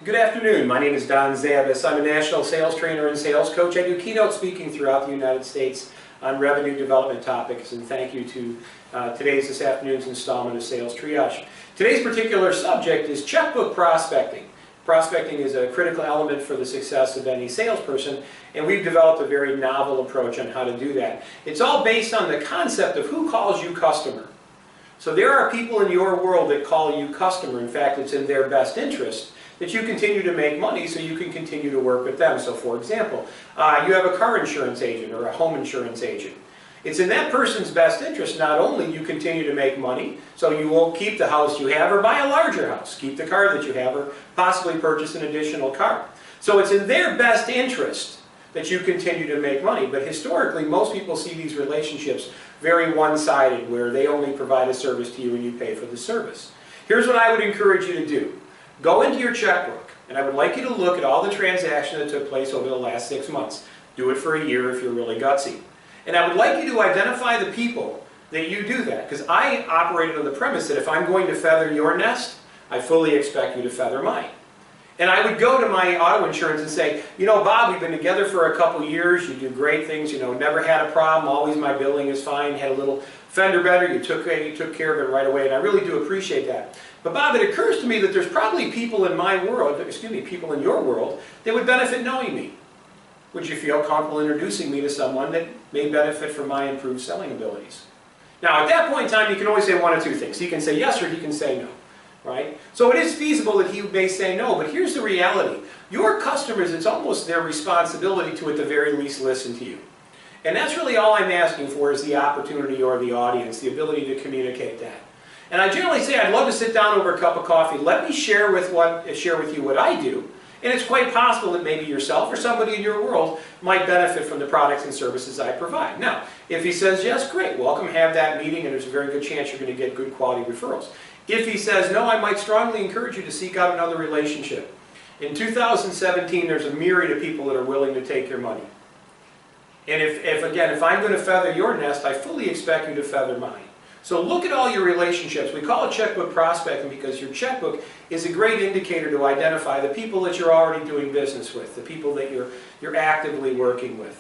Good afternoon. My name is Don Zavis. I'm a national sales trainer and sales coach. I do keynote speaking throughout the United States on revenue development topics, and thank you to this afternoon's installment of Sales Triage. Today's particular subject is checkbook prospecting. Prospecting is a critical element for the success of any salesperson, and we've developed a very novel approach on how to do that. It's all based on the concept of who calls you customer. So there are people in your world that call you customer. In fact, it's in their best interest that you continue to make money so you can continue to work with them. So for example, you have a car insurance agent or a home insurance agent. It's in that person's best interest not only you continue to make money, so you won't keep the house you have or buy a larger house, keep the car that you have, or possibly purchase an additional car. So it's in their best interest that you continue to make money. But historically, most people see these relationships very one-sided, where they only provide a service to you and you pay for the service. Here's what I would encourage you to do. Go into your checkbook, and I would like you to look at all the transactions that took place over the last 6 months. Do it for a year if you're really gutsy. And I would like you to identify the people that you do that, because I operated on the premise that if I'm going to feather your nest, I fully expect you to feather mine. And I would go to my auto insurance and say, you know, Bob, we've been together for a couple years, you do great things, you know, never had a problem, always my billing is fine, had a little fender bender, you took care of it right away, and I really do appreciate that. But Bob, it occurs to me that there's probably people in my world, people in your world, that would benefit knowing me. Would you feel comfortable introducing me to someone that may benefit from my improved selling abilities? Now, at that point in time, you can always say one of two things. He can say yes or he can say no. Right? So it is feasible that he may say no, but here's the reality. Your customers, it's almost their responsibility to, at the very least, listen to you. And that's really all I'm asking for, is the opportunity or the audience, the ability to communicate that. And I generally say I'd love to sit down over a cup of coffee. Let me share with you what I do. And it's quite possible that maybe yourself or somebody in your world might benefit from the products and services I provide. Now, if he says yes, great. Welcome, have that meeting, and there's a very good chance you're going to get good quality referrals. If he says no, I might strongly encourage you to seek out another relationship. In 2017, there's a myriad of people that are willing to take your money. And if I'm going to feather your nest, I fully expect you to feather mine. So look at all your relationships. We call it checkbook prospecting because your checkbook is a great indicator to identify the people that you're already doing business with, the people that you're actively working with.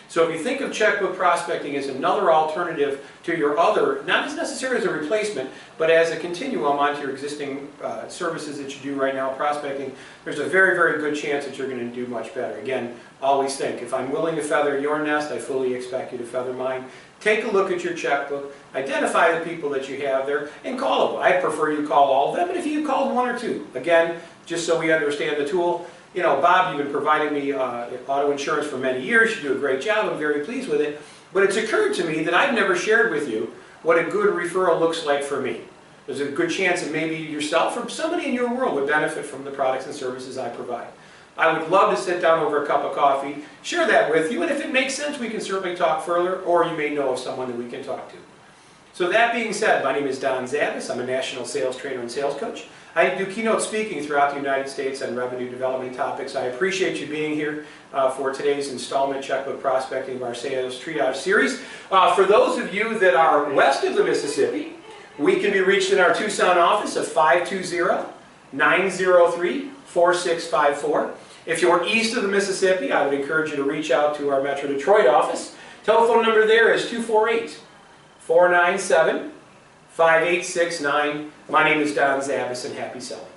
So if you think of checkbook prospecting as another alternative to your other, not as necessarily as a replacement, but as a continuum onto your existing services that you do right now, prospecting, there's a very, very good chance that you're going to do much better. Again, always think, if I'm willing to feather your nest, I fully expect you to feather mine. Take a look at your checkbook, identify the people that you have there, and call them. I prefer you call all of them, but if you called one or two, again, just so we understand the tool, you know, Bob, you've been providing me auto insurance for many years. You do a great job. I'm very pleased with it. But it's occurred to me that I've never shared with you what a good referral looks like for me. There's a good chance that maybe yourself or somebody in your world would benefit from the products and services I provide. I would love to sit down over a cup of coffee, share that with you, and if it makes sense, we can certainly talk further, or you may know of someone that we can talk to. So that being said, my name is Don Zavis. I'm a national sales trainer and sales coach. I do keynote speaking throughout the United States on revenue development topics. I appreciate you being here for today's installment Checkbook Prospecting of our Sales Triage series. For those of you that are west of the Mississippi, we can be reached in our Tucson office at 520-903-4654. If you're east of the Mississippi, I would encourage you to reach out to our Metro Detroit office. Telephone number there is 248-497-5869. My name is Don Zavis, and happy selling.